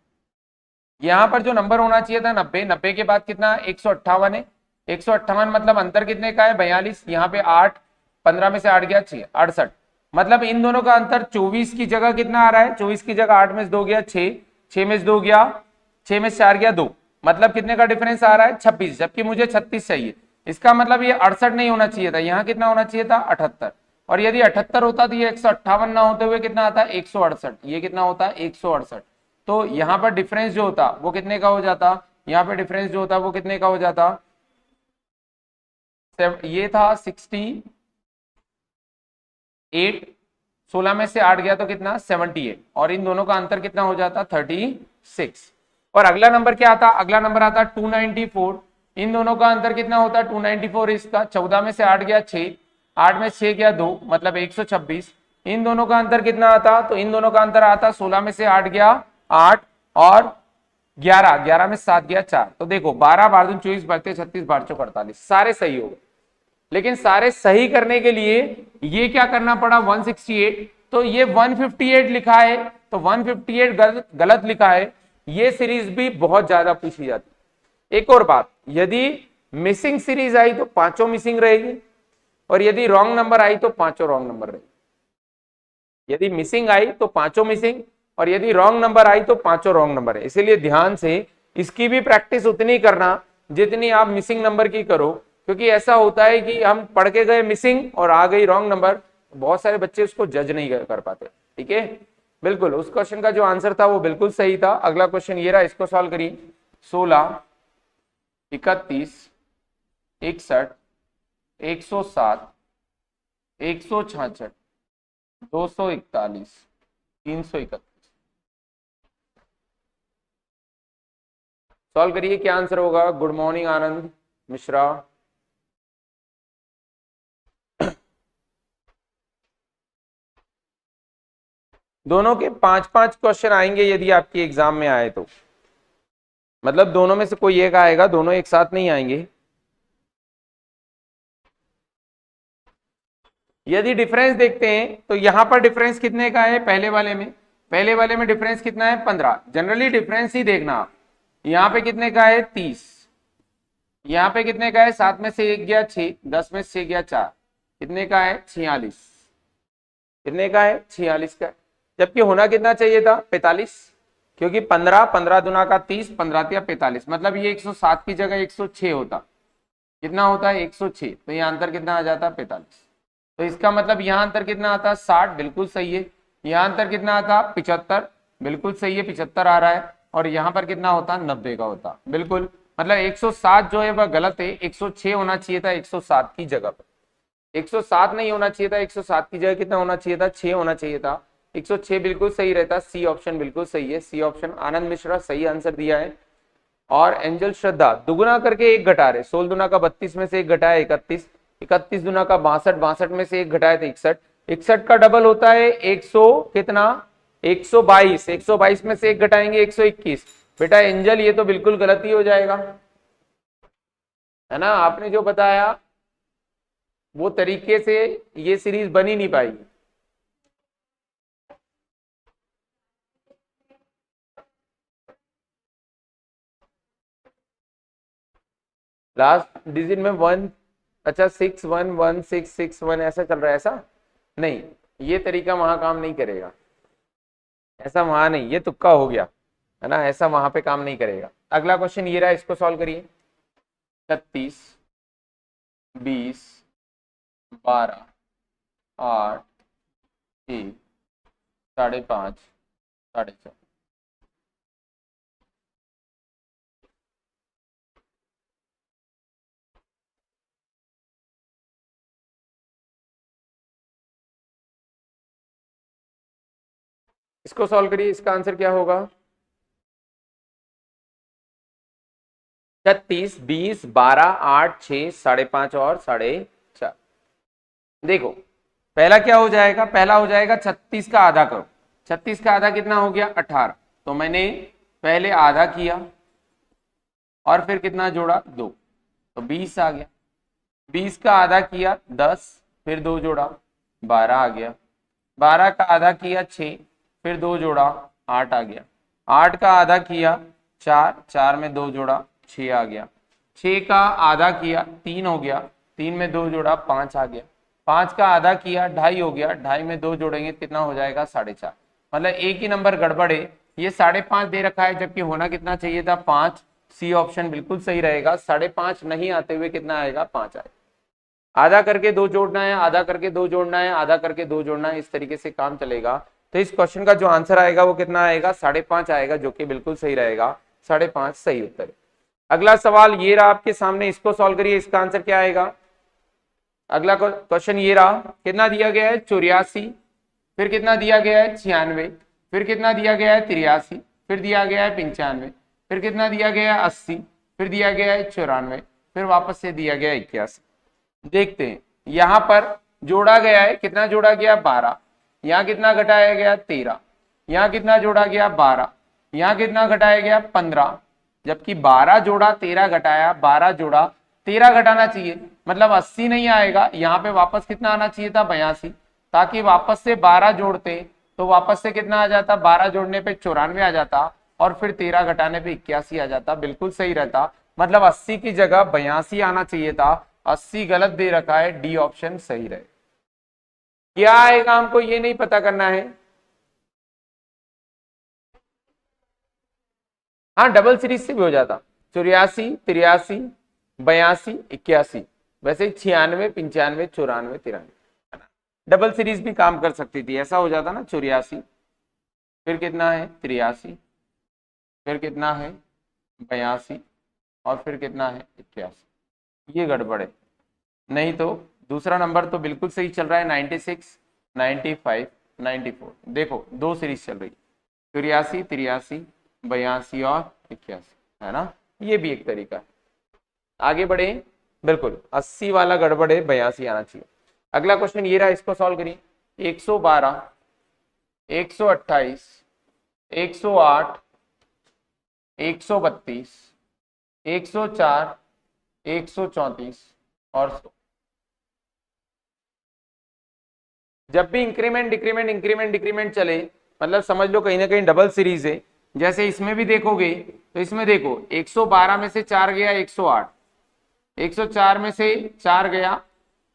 Speaker 1: यहां पर जो नंबर होना चाहिए था 90, 90 के बाद कितना 158 है, 158 मतलब अंतर कितने का है 42, यहाँ पे 8, 15 में से 8 गया 6, 68, मतलब इन दोनों का अंतर 24 की जगह कितना आ रहा है, 24 की जगह 8 में से 2 गया 6, 6 में से 2 गया, 6 में से 4 गया 2, मतलब कितने का डिफरेंस आ रहा है 26, जबकि मुझे 36 चाहिए। इसका मतलब ये 68 नहीं होना चाहिए था, यहाँ कितना होना चाहिए था 78, और यदि 78 होता तो ये 158 ना होते हुए कितना आता 168, ये कितना होता 168। तो यहाँ पर डिफरेंस जो होता वो कितने का हो जाता, यहाँ पे डिफरेंस जो होता वो कितने का हो जाता, ये था 68, 16 में से 8 गया तो कितना 78, और इन दोनों का अंतर कितना हो जाता 36। और अगला नंबर क्या आता, अगला नंबर आता 294, इन दोनों का अंतर कितना होता 294, इसका 14 में से 8 गया 6, 8 में 6 गया 2, मतलब 126, इन दोनों का अंतर कितना आता, तो इन दोनों का अंतर आता 16 में से 8 गया 8, और 11, 11 में 7 गया 4, तो देखो 12 बार 24 बढ़ते 36 बार 48, सारे सही हो गए। लेकिन सारे सही करने के लिए ये क्या करना पड़ा 168, तो ये 158 लिखा है, तो 158 गलत लिखा है, ये सीरीज भी बहुत ज्यादा पूछी जाती है। एक और बात, यदि मिसिंग सीरीज आई तो पांचों मिसिंग रहेगी, और यदि रॉन्ग नंबर आई तो पांचों रॉन्ग नंबर रहेगी। यदि मिसिंग आई तो पांचों मिसिंग, और यदि रॉन्ग नंबर आई तो पांचों रॉन्ग नंबर है। इसीलिए ध्यान से इसकी भी प्रैक्टिस उतनी करना जितनी आप मिसिंग नंबर की करो, क्योंकि ऐसा होता है कि हम पढ़ के गए मिसिंग और आ गई रॉन्ग नंबर, बहुत सारे बच्चे उसको जज नहीं कर पाते। ठीक है, बिल्कुल उस क्वेश्चन का जो आंसर था वो बिल्कुल सही था। अगला क्वेश्चन ये रहा, इसको सॉल्व करिए। 16, 31, 61, 107, 166, 241, 331, सॉल्व करिए, क्या आंसर होगा। गुड मॉर्निंग आनंद मिश्रा। दोनों के 5-5 क्वेश्चन आएंगे यदि आपकी एग्जाम में आए तो, मतलब दोनों में से कोई एक आएगा, दोनों एक साथ नहीं आएंगे। यदि डिफरेंस देखते हैं तो यहां पर डिफरेंस कितने का है, पहले वाले में डिफरेंस कितना है 15, जनरली डिफरेंस ही देखना आप। यहाँ पे कितने का है 30, यहाँ पे कितने का है 7 में से 1 गया 6, 10 में से 6 गया 4, कितने का है 46, कितने का है 46 का है। जबकि होना कितना चाहिए था 45, क्योंकि 15, 15 दुना का 30, 15 तिया 45, मतलब ये 107 की जगह 106 होता, कितना होता है 106, तो यहाँ अंतर कितना आ जाता 45। तो इसका मतलब यहाँ अंतर कितना आता 60, बिल्कुल सही है। यहाँ अंतर कितना आता 75, बिल्कुल सही है, 75 आ रहा है। और यहाँ पर कितना होता 90 का होता, बिल्कुल, मतलब 107 जो है वह गलत है, 106 होना चाहिए था 107 की जगह पर, 107 नहीं होना चाहिए था, 107 की जगह कितना होना चाहिए था 6 होना चाहिए था, 106 बिल्कुल सही रहता। सी ऑप्शन बिल्कुल सही है, सी ऑप्शन। आनंद मिश्रा सही आंसर दिया है। और एंजल श्रद्धा दुगुना करके 1 घटा रहे, 16 दुना का 32 में से 1 घटाया 31, 31 दुना का 62, 62 में से 1 घटाया तो 61, 61 का डबल होता है 100 कितना 122, 122 में से 1 घटाएंगे 121। बेटा एंजल ये तो बिल्कुल गलत ही हो जाएगा, है ना, आपने जो बताया वो तरीके से ये सीरीज बन ही नहीं पाएगी। लास्ट डिजिट में 1, अच्छा 611661 ऐसा चल रहा है, ऐसा नहीं, ये तरीका वहां काम नहीं करेगा, ऐसा वहां नहीं, ये तुक्का हो गया, है ना, ऐसा वहां पे काम नहीं करेगा। अगला क्वेश्चन ये रहा, इसको सॉल्व करिए। 36, 20, 12, 8, 6, 5.5, 4.5। इसको सॉल्व करिए, इसका आंसर क्या होगा 36, 20, 12, 8, 6, 5.5 और 4.5। देखो पहला क्या हो जाएगा, पहला हो जाएगा 36 का आधा करो, 36 का आधा कितना हो गया 18, तो मैंने पहले आधा किया और फिर कितना जोड़ा 2, तो 20 आ गया। 20 का आधा किया 10, फिर 2 जोड़ा 12 आ गया। 12 का आधा किया 6, फिर 2 जोड़ा 8 आ गया। 8 का आधा किया 4, 4 में 2 जोड़ा 6 आ गया। 6 का आधा किया 3 हो गया, 3 में 2 जोड़ा 5 आ गया। 5 का आधा किया 2.5 हो गया, 2.5 में 2 जोड़ेंगे कितना हो जाएगा 4.5। मतलब एक ही नंबर गड़बड़ है, ये 5.5 दे रखा है जबकि होना कितना चाहिए था 5। सी ऑप्शन बिल्कुल सही रहेगा। 5.5 नहीं आते हुए कितना आएगा 5 आएगा। आधा करके 2 जोड़ना है, आधा करके 2 जोड़ना है, आधा करके 2 जोड़ना है, इस तरीके से काम चलेगा। तो इस क्वेश्चन का जो आंसर आएगा वो कितना आएगा 5.5 आएगा, जो कि बिल्कुल सही रहेगा। 5.5 सही उत्तर है। अगला सवाल ये रहा आपके सामने, इसको सॉल्व करिए। इसका आंसर क्या आएगा? अगला क्वेश्चन ये रहा, कितना दिया गया है 84, फिर कितना दिया गया है 96, फिर कितना दिया गया है 83, फिर दिया गया है 95, फिर कितना दिया गया है 80, फिर दिया गया है 94, फिर वापस से दिया गया है 81। देखते हैं, यहां पर जोड़ा गया है, कितना जोड़ा गया 12, यहाँ कितना घटाया गया 13, यहाँ कितना जोड़ा गया 12, यहाँ कितना घटाया गया 15, जबकि 12 जोड़ा 13 घटाया, 12 जोड़ा 13 घटाना चाहिए, मतलब 80 नहीं आएगा। यहाँ पे वापस कितना आना चाहिए था 82, ताकि वापस से 12 जोड़ते तो वापस से कितना आ जाता, 12 जोड़ने पे 94 आ जाता और फिर 13 घटाने पे 81 आ जाता, बिल्कुल सही रहता। मतलब 80 की जगह 82 आना चाहिए था, 80 गलत दे रखा है, डी ऑप्शन सही रहे। क्या आएगा हमको ये नहीं पता करना है। हाँ, डबल सीरीज से भी हो जाता, 84, 83, 82, 81, वैसे 96, 95, 94, 93, डबल सीरीज भी काम कर सकती थी। ऐसा हो जाता ना 84, फिर कितना है 83, फिर कितना है 82 और फिर कितना है 81। ये गड़बड़ है। नहीं तो दूसरा नंबर तो बिल्कुल सही चल रहा है, 96, 95, 94। देखो 2 सीरीज चल रही, 84, 83, 82 और 81, है ना। ये भी एक तरीका है। आगे बढ़े, बिल्कुल 80 वाला गड़बड़ है, 82 आना चाहिए। अगला क्वेश्चन ये रहा, इसको सॉल्व करिए। 112, 128, 108, 132, 104, 134 और 100। जब भी इंक्रीमेंट डिक्रीमेंट इंक्रीमेंट डिक्रीमेंट चले, मतलब समझ लो कहीं ना कहीं डबल सीरीज है। जैसे इसमें भी देखोगे तो इसमें देखो 112 में से 4 गया 108, 104 में से 4 गया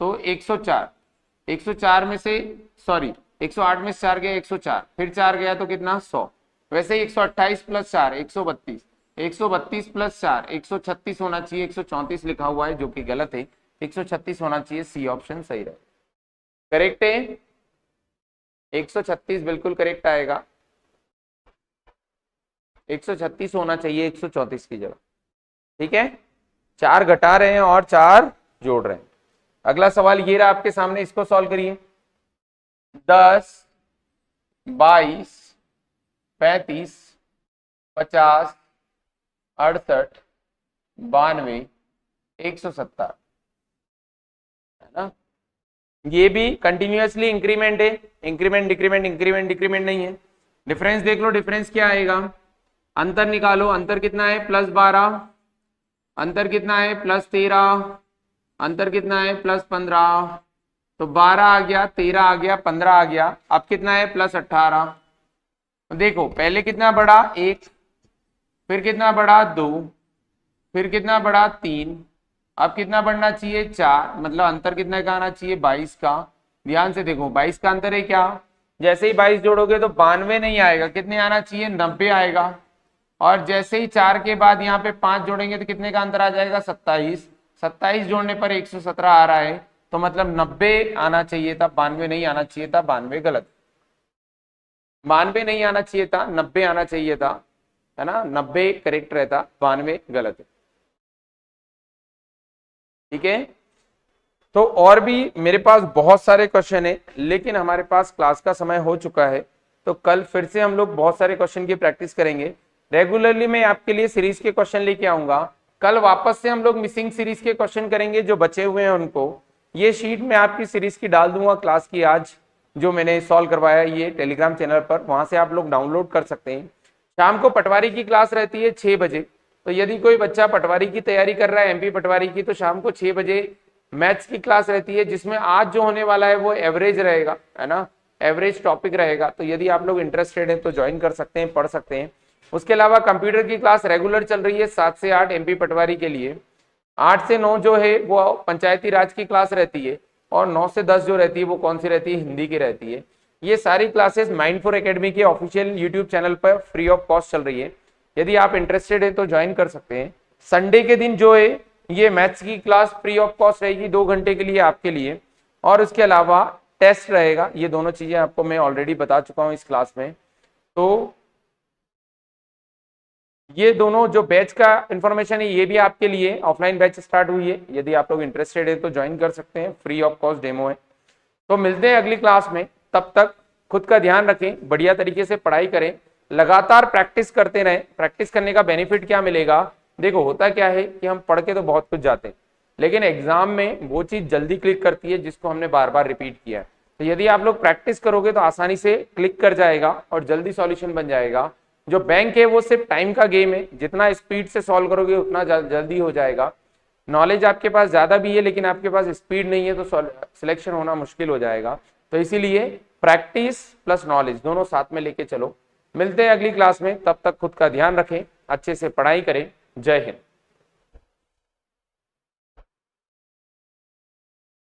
Speaker 1: तो 104, 104 में से 108 में से 4 गया 104, फिर 4 गया तो कितना 100। वैसे ही 128 प्लस 4 132, 132 प्लस 4 136 होना चाहिए, 134 लिखा हुआ है जो कि गलत है, 136 होना चाहिए। सी ऑप्शन सही रहे, करेक्ट है। 136 बिल्कुल करेक्ट आएगा, 136 होना चाहिए 134 की जगह। ठीक है, 4 घटा रहे हैं और 4 जोड़ रहे हैं। अगला सवाल ये रहा आपके सामने, इसको सॉल्व करिए। 10, 22, 35, 50, 68, 92, 170, है ना। ये भी कंटिन्यूअसली इंक्रीमेंट है, इंक्रीमेंट डिक्रीमेंट इंक्रीमेंट डिक्रीमेंट नहीं है। डिफरेंस देख लो, डिफरेंस क्या आएगा, अंतर निकालो। अंतर कितना है +12, अंतर कितना है +13, अंतर कितना है +15, तो 12 आ गया, 13 आ गया, 15 आ गया। अब कितना है +18। तो देखो पहले कितना बढ़ा 1, फिर कितना बढ़ा 2, फिर कितना बढ़ा 3, अब कितना बढ़ना चाहिए 4, मतलब अंतर कितना का आना चाहिए 22 का। ध्यान से देखो 22 का अंतर है क्या, जैसे ही 22 जोड़ोगे तो 92 नहीं आएगा, कितने आना चाहिए 90 आएगा। और जैसे ही 4 के बाद यहाँ पे 5 जोड़ेंगे तो कितने का अंतर आ जाएगा 27, 27 जोड़ने पर 117 आ रहा है, तो मतलब 90 आना चाहिए था, 92 नहीं आना चाहिए था, 92 गलत, 92 नहीं आना चाहिए था, 90 आना चाहिए था, है ना, 90 करेक्ट रहता, 92 गलत है। ठीक है, तो और भी मेरे पास बहुत सारे क्वेश्चन है, लेकिन हमारे पास क्लास का समय हो चुका है, तो कल फिर से हम लोग बहुत सारे क्वेश्चन की प्रैक्टिस करेंगे। रेगुलरली मैं आपके लिए सीरीज के क्वेश्चन लेके आऊंगा। कल वापस से हम लोग मिसिंग सीरीज के क्वेश्चन करेंगे, जो बचे हुए हैं उनको। ये शीट में आपकी सीरीज की डाल दूंगा क्लास की, आज जो मैंने सॉल्व करवाया ये टेलीग्राम चैनल पर, वहां से आप लोग डाउनलोड कर सकते हैं। शाम को पटवारी की क्लास रहती है 6 बजे। तो यदि कोई बच्चा पटवारी की तैयारी कर रहा है, एमपी पटवारी की, तो शाम को 6 बजे मैथ्स की क्लास रहती है, जिसमें आज जो होने वाला है वो एवरेज रहेगा, है ना, एवरेज टॉपिक रहेगा। तो यदि आप लोग इंटरेस्टेड हैं तो ज्वाइन कर सकते हैं, पढ़ सकते हैं। उसके अलावा कंप्यूटर की क्लास रेगुलर चल रही है 7 से 8 एमपी पटवारी के लिए। 8 से 9 जो है वो पंचायती राज की क्लास रहती है, और 9 से 10 जो रहती है वो कौन सी रहती है, हिंदी की रहती है। ये सारी क्लासेस माइंड4 एकेडमी के ऑफिशियल यूट्यूब चैनल पर फ्री ऑफ कॉस्ट चल रही है। यदि आप इंटरेस्टेड हैं तो ज्वाइन कर सकते हैं। संडे के दिन जो है ये मैथ्स की क्लास फ्री ऑफ कॉस्ट रहेगी 2 घंटे के लिए आपके लिए, और उसके अलावा टेस्ट रहेगा। ये दोनों चीजें आपको मैं ऑलरेडी बता चुका हूं इस क्लास में। तो ये दोनों जो बैच का इंफॉर्मेशन है ये भी आपके लिए, ऑफलाइन बैच स्टार्ट हुई है, यदि आप लोग इंटरेस्टेड है तो ज्वाइन कर सकते हैं, फ्री ऑफ कॉस्ट डेमो है। तो मिलते हैं अगली क्लास में, तब तक खुद का ध्यान रखें, बढ़िया तरीके से पढ़ाई करें, लगातार प्रैक्टिस करते रहें। प्रैक्टिस करने का बेनिफिट क्या मिलेगा, देखो होता क्या है कि हम पढ़ के तो बहुत कुछ जाते हैं, लेकिन एग्जाम में वो चीज जल्दी क्लिक करती है जिसको हमने बार बार रिपीट किया है। तो यदि आप लोग प्रैक्टिस करोगे तो आसानी से क्लिक कर जाएगा और जल्दी सॉल्यूशन बन जाएगा। जो बैंक है वो सिर्फ टाइम का गेम है, जितना स्पीड से सॉल्व करोगे उतना जल्दी हो जाएगा। नॉलेज आपके पास ज्यादा भी है लेकिन आपके पास स्पीड नहीं है तो सिलेक्शन होना मुश्किल हो जाएगा। तो इसीलिए प्रैक्टिस प्लस नॉलेज दोनों साथ में लेके चलो। मिलते हैं अगली क्लास में, तब तक खुद का ध्यान रखें, अच्छे से पढ़ाई करें। जय हिंद।